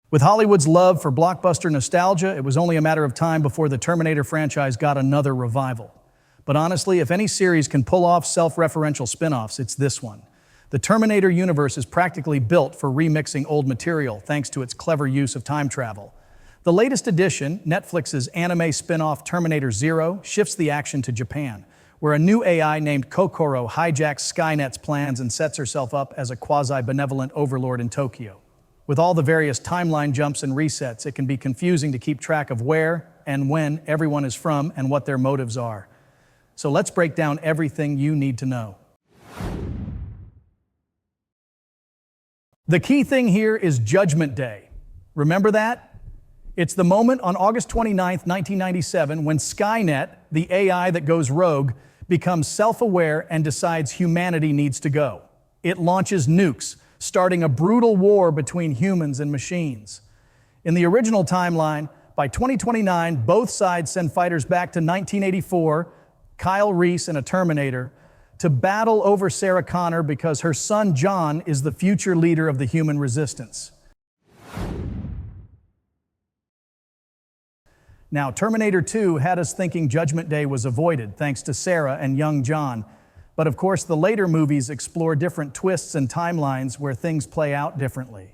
With Hollywood's love for blockbuster nostalgia, it was only a matter of time before the Terminator franchise got another revival. But honestly, if any series can pull off self-referential spin-offs, it's this one. The Terminator universe is practically built for remixing old material thanks to its clever use of time travel. The latest edition, Netflix's anime spin-off Terminator Zero, shifts the action to Japan, where a new AI named Kokoro hijacks Skynet's plans and sets herself up as a quasi-benevolent overlord in Tokyo. With all the various timeline jumps and resets, it can be confusing to keep track of where and when everyone is from and what their motives are. So let's break down everything you need to know. The key thing here is Judgment Day. Remember that? It's the moment on August 29, 1997, when Skynet, the AI that goes rogue, becomes self-aware and decides humanity needs to go. It launches nukes, starting a brutal war between humans and machines. In the original timeline, by 2029, both sides send fighters back to 1984, Kyle Reese and a Terminator, to battle over Sarah Connor because her son John is the future leader of the human resistance. Now, Terminator 2 had us thinking Judgment Day was avoided thanks to Sarah and young John. But of course, the later movies explore different twists and timelines where things play out differently.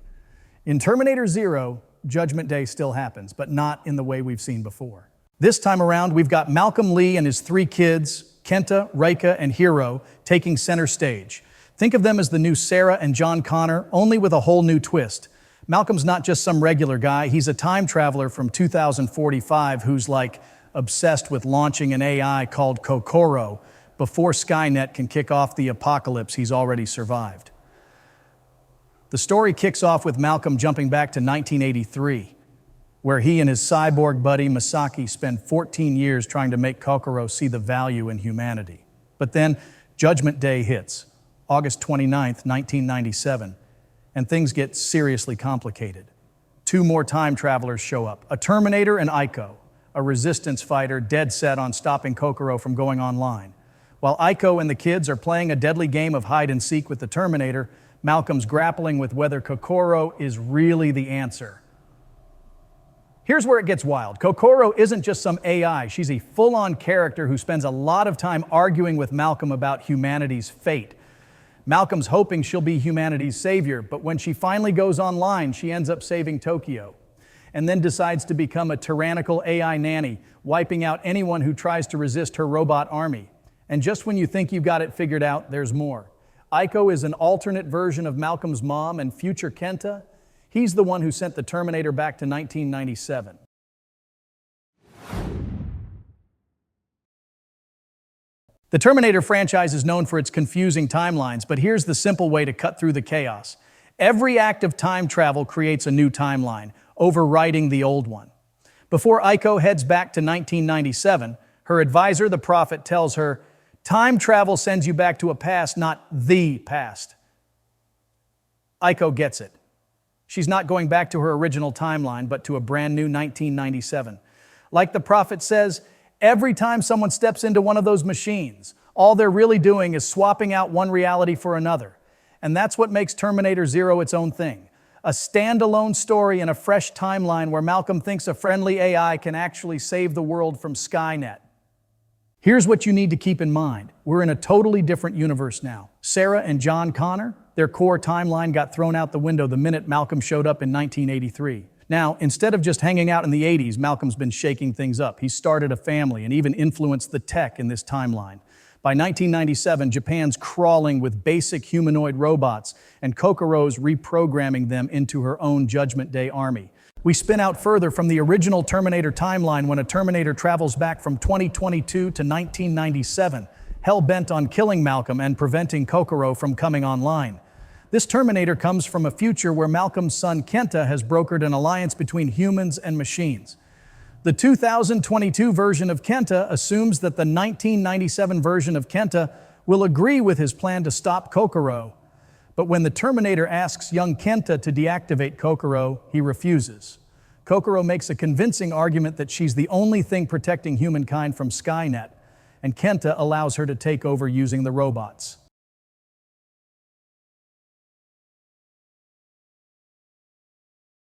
In Terminator Zero, Judgment Day still happens, but not in the way we've seen before. This time around, we've got Malcolm Lee and his 3 kids, Kenta, Reika, and Hiro, taking center stage. Think of them as the new Sarah and John Connor, only with a whole new twist. Malcolm's not just some regular guy, he's a time traveler from 2045 who's like obsessed with launching an AI called Kokoro, before Skynet can kick off the apocalypse he's already survived. The story kicks off with Malcolm jumping back to 1983, where he and his cyborg buddy Masaki spend 14 years trying to make Kokoro see the value in humanity. But then Judgment Day hits, August 29, 1997, and things get seriously complicated. 2 more time travelers show up, a Terminator and Ico, a resistance fighter dead set on stopping Kokoro from going online. While Ico and the kids are playing a deadly game of hide-and-seek with the Terminator, Malcolm's grappling with whether Kokoro is really the answer. Here's where it gets wild. Kokoro isn't just some AI. She's a full-on character who spends a lot of time arguing with Malcolm about humanity's fate. Malcolm's hoping she'll be humanity's savior, but when she finally goes online, she ends up saving Tokyo, and then decides to become a tyrannical AI nanny, wiping out anyone who tries to resist her robot army. And just when you think you've got it figured out, there's more. Ico is an alternate version of Malcolm's mom, and future Kenta, he's the one who sent the Terminator back to 1997. The Terminator franchise is known for its confusing timelines, but here's the simple way to cut through the chaos. Every act of time travel creates a new timeline, overwriting the old one. Before Ico heads back to 1997, her advisor, the Prophet, tells her, time travel sends you back to a past, not the past. Ico gets it. She's not going back to her original timeline, but to a brand new 1997. Like the Prophet says, every time someone steps into one of those machines, all they're really doing is swapping out one reality for another. And that's what makes Terminator Zero its own thing. A standalone story in a fresh timeline where Malcolm thinks a friendly AI can actually save the world from Skynet. Here's what you need to keep in mind. We're in a totally different universe now. Sarah and John Connor, their core timeline got thrown out the window the minute Malcolm showed up in 1983. Now, instead of just hanging out in the 80s, Malcolm's been shaking things up. He started a family and even influenced the tech in this timeline. By 1997, Japan's crawling with basic humanoid robots, and Kokoro's reprogramming them into her own Judgment Day army. We spin out further from the original Terminator timeline when a Terminator travels back from 2022 to 1997, hell-bent on killing Malcolm and preventing Kokoro from coming online. This Terminator comes from a future where Malcolm's son Kenta has brokered an alliance between humans and machines. The 2022 version of Kenta assumes that the 1997 version of Kenta will agree with his plan to stop Kokoro. But when the Terminator asks young Kenta to deactivate Kokoro, he refuses. Kokoro makes a convincing argument that she's the only thing protecting humankind from Skynet, and Kenta allows her to take over using the robots.